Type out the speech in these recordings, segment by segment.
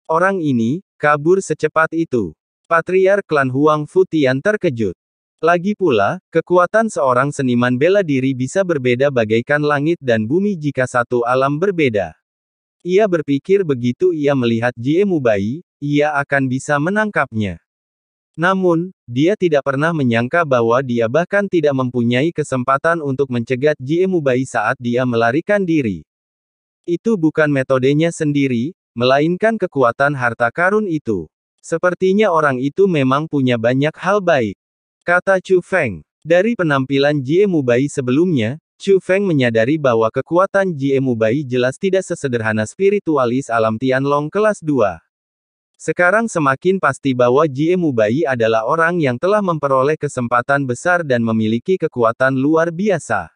Orang ini, kabur secepat itu. Patriark klan Huang Futian terkejut. Lagi pula, kekuatan seorang seniman bela diri bisa berbeda bagaikan langit dan bumi jika satu alam berbeda. Ia berpikir begitu ia melihat Jie Mubai, ia akan bisa menangkapnya. Namun, dia tidak pernah menyangka bahwa dia bahkan tidak mempunyai kesempatan untuk mencegat Jie Mubai saat dia melarikan diri. Itu bukan metodenya sendiri, melainkan kekuatan harta karun itu. Sepertinya orang itu memang punya banyak hal baik, kata Chu Feng. Dari penampilan Jie Mubai sebelumnya, Chu Feng menyadari bahwa kekuatan Jie Mubai jelas tidak sesederhana spiritualis alam Tianlong kelas 2. Sekarang semakin pasti bahwa Jie Mubai adalah orang yang telah memperoleh kesempatan besar dan memiliki kekuatan luar biasa.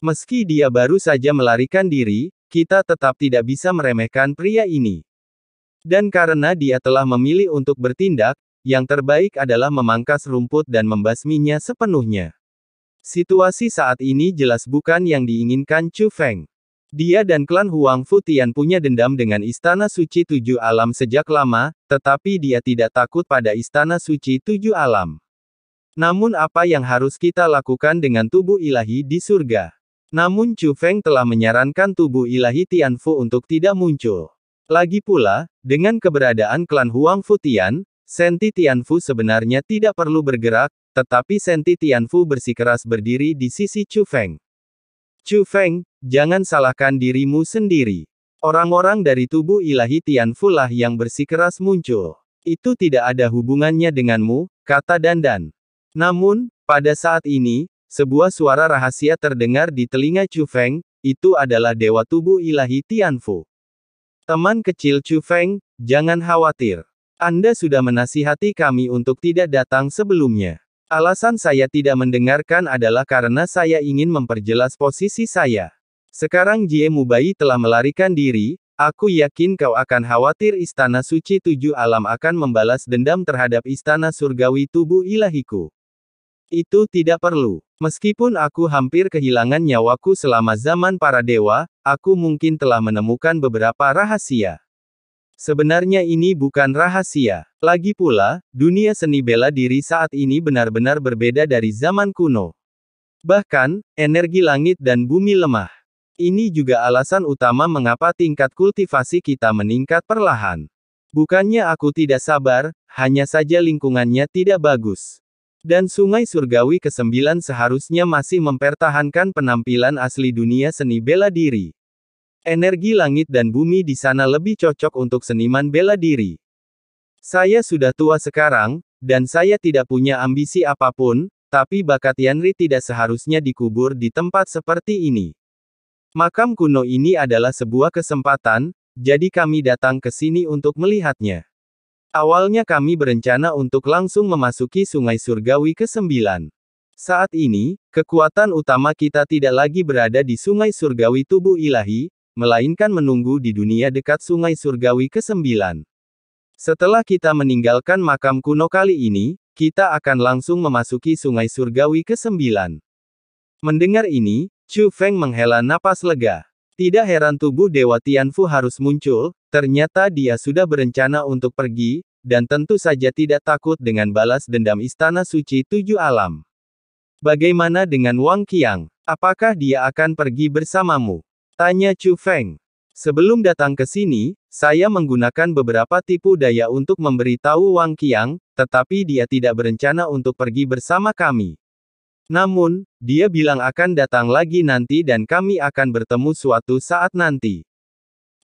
Meski dia baru saja melarikan diri, kita tetap tidak bisa meremehkan pria ini. Dan karena dia telah memilih untuk bertindak, yang terbaik adalah memangkas rumput dan membasminya sepenuhnya. Situasi saat ini jelas bukan yang diinginkan Chu Feng. Dia dan klan Huang Futian punya dendam dengan Istana Suci Tujuh Alam sejak lama, tetapi dia tidak takut pada Istana Suci Tujuh Alam. Namun apa yang harus kita lakukan dengan tubuh ilahi di surga? Namun Chu Feng telah menyarankan tubuh ilahi Tianfu untuk tidak muncul. Lagi pula, dengan keberadaan klan Huang Futian, Senti Tianfu sebenarnya tidak perlu bergerak, tetapi Senti Tianfu bersikeras berdiri di sisi Chu Feng. Chu Feng, jangan salahkan dirimu sendiri. Orang-orang dari tubuh ilahi Tianfu lah yang bersikeras muncul. Itu tidak ada hubungannya denganmu, kata Dandan. Namun, pada saat ini, sebuah suara rahasia terdengar di telinga Chu Feng, itu adalah dewa tubuh ilahi Tianfu. Teman kecil Chu Feng, jangan khawatir. Anda sudah menasihati kami untuk tidak datang sebelumnya. Alasan saya tidak mendengarkan adalah karena saya ingin memperjelas posisi saya. Sekarang Jie Mubai telah melarikan diri, aku yakin kau akan khawatir Istana Suci Tujuh Alam akan membalas dendam terhadap Istana Surgawi Tubuh Ilahiku. Itu tidak perlu. Meskipun aku hampir kehilangan nyawaku selama zaman para dewa, aku mungkin telah menemukan beberapa rahasia. Sebenarnya ini bukan rahasia. Lagi pula, dunia seni bela diri saat ini benar-benar berbeda dari zaman kuno. Bahkan, energi langit dan bumi lemah. Ini juga alasan utama mengapa tingkat kultivasi kita meningkat perlahan. Bukannya aku tidak sabar, hanya saja lingkungannya tidak bagus. Dan sungai surgawi ke-9 seharusnya masih mempertahankan penampilan asli dunia seni bela diri. Energi langit dan bumi di sana lebih cocok untuk seniman bela diri. Saya sudah tua sekarang, dan saya tidak punya ambisi apapun, tapi bakat Yanri tidak seharusnya dikubur di tempat seperti ini. Makam kuno ini adalah sebuah kesempatan, jadi kami datang ke sini untuk melihatnya. Awalnya kami berencana untuk langsung memasuki sungai surgawi ke-9. Saat ini, kekuatan utama kita tidak lagi berada di sungai surgawi tubuh ilahi, melainkan menunggu di dunia dekat sungai surgawi ke-9. Setelah kita meninggalkan makam kuno kali ini, kita akan langsung memasuki sungai surgawi ke-9. Mendengar ini, Chu Feng menghela napas lega. Tidak heran tubuh Dewa Tianfu harus muncul, ternyata dia sudah berencana untuk pergi, dan tentu saja tidak takut dengan balas dendam Istana Suci Tujuh Alam. Bagaimana dengan Wang Qiang? Apakah dia akan pergi bersamamu? Tanya Chu Feng. Sebelum datang ke sini, saya menggunakan beberapa tipu daya untuk memberitahu Wang Qiang, tetapi dia tidak berencana untuk pergi bersama kami. Namun, dia bilang akan datang lagi nanti dan kami akan bertemu suatu saat nanti.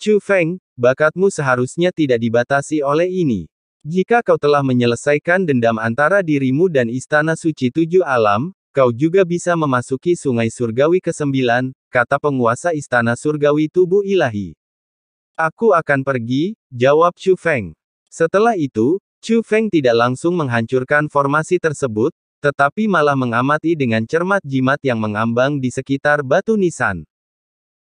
Chu Feng, bakatmu seharusnya tidak dibatasi oleh ini. Jika kau telah menyelesaikan dendam antara dirimu dan Istana Suci Tujuh Alam, kau juga bisa memasuki sungai surgawi ke-9, kata penguasa Istana Surgawi Tubuh Ilahi. Aku akan pergi, jawab Chu Feng. Setelah itu, Chu Feng tidak langsung menghancurkan formasi tersebut, tetapi malah mengamati dengan cermat jimat yang mengambang di sekitar batu nisan.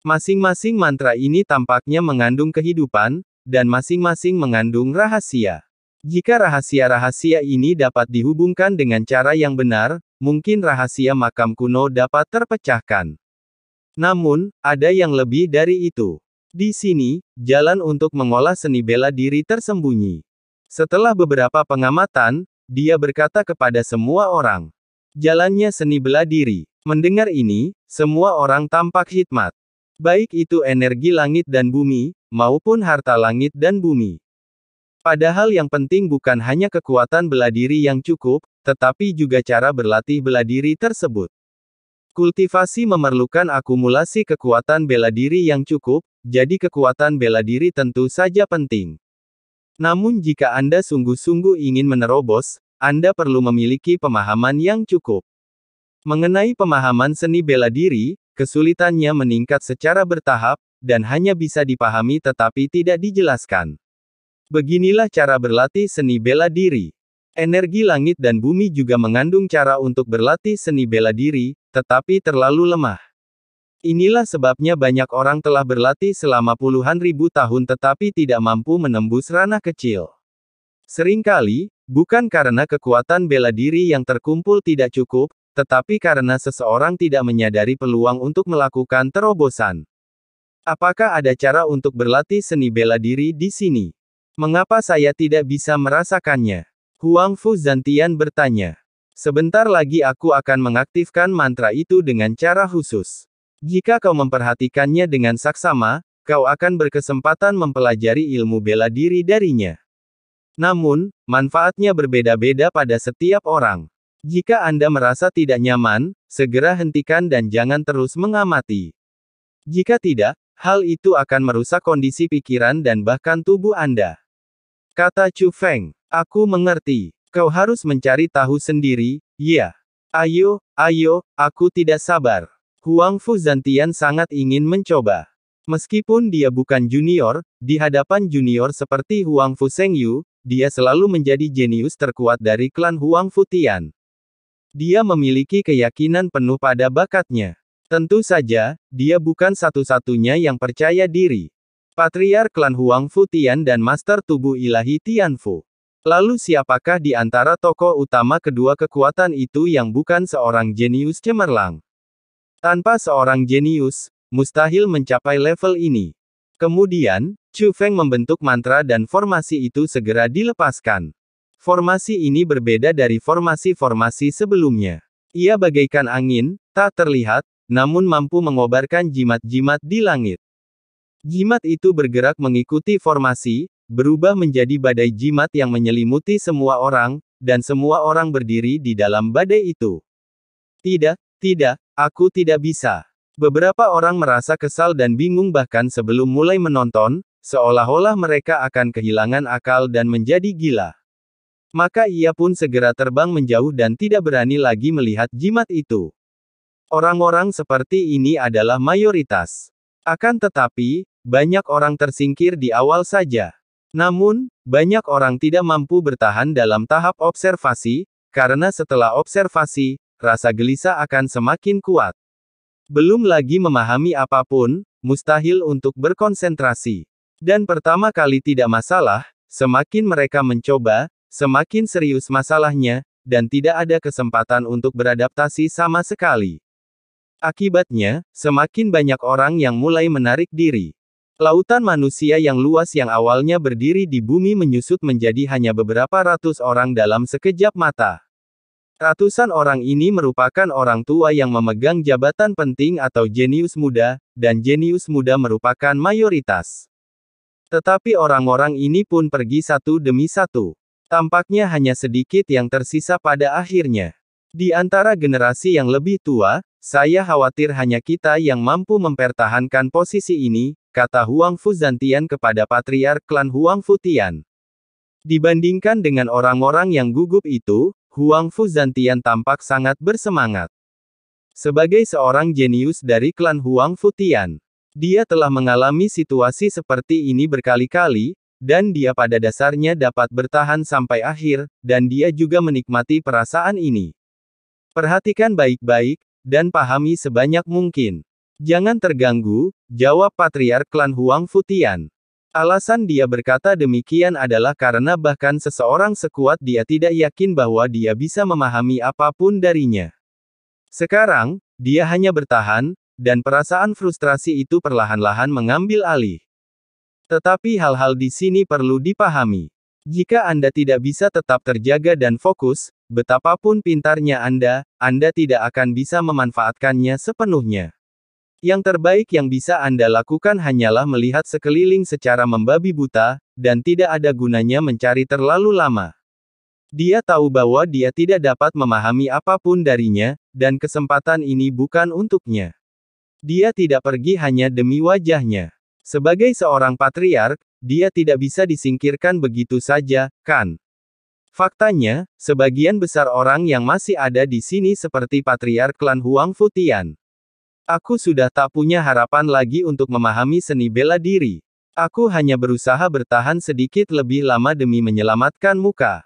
Masing-masing mantra ini tampaknya mengandung kehidupan, dan masing-masing mengandung rahasia. Jika rahasia-rahasia ini dapat dihubungkan dengan cara yang benar, mungkin rahasia makam kuno dapat terpecahkan. Namun, ada yang lebih dari itu. Di sini, jalan untuk mengolah seni bela diri tersembunyi. Setelah beberapa pengamatan, dia berkata kepada semua orang. Jalannya seni bela diri. Mendengar ini, semua orang tampak hikmat. Baik itu energi langit dan bumi, maupun harta langit dan bumi. Padahal yang penting bukan hanya kekuatan bela diri yang cukup, tetapi juga cara berlatih bela diri tersebut. Kultivasi memerlukan akumulasi kekuatan bela diri yang cukup, jadi kekuatan bela diri tentu saja penting. Namun jika Anda sungguh-sungguh ingin menerobos, Anda perlu memiliki pemahaman yang cukup. Mengenai pemahaman seni bela diri, kesulitannya meningkat secara bertahap, dan hanya bisa dipahami tetapi tidak dijelaskan. Beginilah cara berlatih seni bela diri. Energi langit dan bumi juga mengandung cara untuk berlatih seni bela diri, tetapi terlalu lemah. Inilah sebabnya banyak orang telah berlatih selama puluhan ribu tahun tetapi tidak mampu menembus ranah kecil. Seringkali, bukan karena kekuatan bela diri yang terkumpul tidak cukup, tetapi karena seseorang tidak menyadari peluang untuk melakukan terobosan. Apakah ada cara untuk berlatih seni bela diri di sini? Mengapa saya tidak bisa merasakannya? Huang Fu Zantian bertanya. Sebentar lagi aku akan mengaktifkan mantra itu dengan cara khusus. Jika kau memperhatikannya dengan saksama, kau akan berkesempatan mempelajari ilmu bela diri darinya. Namun, manfaatnya berbeda-beda pada setiap orang. Jika Anda merasa tidak nyaman, segera hentikan dan jangan terus mengamati. Jika tidak, hal itu akan merusak kondisi pikiran dan bahkan tubuh Anda. Kata Chu Feng. Aku mengerti. Kau harus mencari tahu sendiri, ya. Ayo, aku tidak sabar. Huang Fu Zantian sangat ingin mencoba. Meskipun dia bukan junior, di hadapan junior seperti Huang Fu Zhengyu, dia selalu menjadi jenius terkuat dari klan Huang Fu Tian. Dia memiliki keyakinan penuh pada bakatnya. Tentu saja, dia bukan satu-satunya yang percaya diri. Patriark klan Huang Fu Tian dan Master Tubuh Ilahi Tianfu. Lalu siapakah di antara tokoh utama kedua kekuatan itu yang bukan seorang jenius cemerlang? Tanpa seorang jenius, mustahil mencapai level ini. Kemudian, Chu Feng membentuk mantra dan formasi itu segera dilepaskan. Formasi ini berbeda dari formasi-formasi sebelumnya. Ia bagaikan angin, tak terlihat, namun mampu mengobarkan jimat-jimat di langit. Jimat itu bergerak mengikuti formasi, berubah menjadi badai jimat yang menyelimuti semua orang, dan semua orang berdiri di dalam badai itu. Tidak, aku tidak bisa. Beberapa orang merasa kesal dan bingung bahkan sebelum mulai menonton, seolah-olah mereka akan kehilangan akal dan menjadi gila. Maka ia pun segera terbang menjauh dan tidak berani lagi melihat jimat itu. Orang-orang seperti ini adalah mayoritas. Akan tetapi, banyak orang tersingkir di awal saja. Namun, banyak orang tidak mampu bertahan dalam tahap observasi, karena setelah observasi, rasa gelisah akan semakin kuat. Belum lagi memahami apapun, mustahil untuk berkonsentrasi. Dan pertama kali tidak masalah, semakin mereka mencoba, semakin serius masalahnya, dan tidak ada kesempatan untuk beradaptasi sama sekali. Akibatnya, semakin banyak orang yang mulai menarik diri. Lautan manusia yang luas yang awalnya berdiri di bumi menyusut menjadi hanya beberapa ratus orang dalam sekejap mata. Ratusan orang ini merupakan orang tua yang memegang jabatan penting atau jenius muda, dan jenius muda merupakan mayoritas. Tetapi orang-orang ini pun pergi satu demi satu. Tampaknya hanya sedikit yang tersisa pada akhirnya. Di antara generasi yang lebih tua, saya khawatir hanya kita yang mampu mempertahankan posisi ini, kata Huang Fu Zantian kepada Patriark klan Huang Fu Tian. Dibandingkan dengan orang-orang yang gugup itu, Huang Fu Zantian tampak sangat bersemangat. Sebagai seorang jenius dari klan Huang Fu Tian, dia telah mengalami situasi seperti ini berkali-kali, dan dia pada dasarnya dapat bertahan sampai akhir, dan dia juga menikmati perasaan ini. Perhatikan baik-baik, dan pahami sebanyak mungkin. Jangan terganggu, jawab Patriark klan Huang Fu Tian. Alasan dia berkata demikian adalah karena bahkan seseorang sekuat dia tidak yakin bahwa dia bisa memahami apapun darinya. Sekarang, dia hanya bertahan, dan perasaan frustrasi itu perlahan-lahan mengambil alih. Tetapi hal-hal di sini perlu dipahami. Jika Anda tidak bisa tetap terjaga dan fokus, betapapun pintarnya Anda tidak akan bisa memanfaatkannya sepenuhnya. Yang terbaik yang bisa Anda lakukan hanyalah melihat sekeliling secara membabi buta, dan tidak ada gunanya mencari terlalu lama. Dia tahu bahwa dia tidak dapat memahami apapun darinya, dan kesempatan ini bukan untuknya. Dia tidak pergi hanya demi wajahnya. Sebagai seorang patriark, dia tidak bisa disingkirkan begitu saja, kan? Faktanya, sebagian besar orang yang masih ada di sini seperti patriark klan Huang Futian. Aku sudah tak punya harapan lagi untuk memahami seni bela diri. Aku hanya berusaha bertahan sedikit lebih lama demi menyelamatkan muka.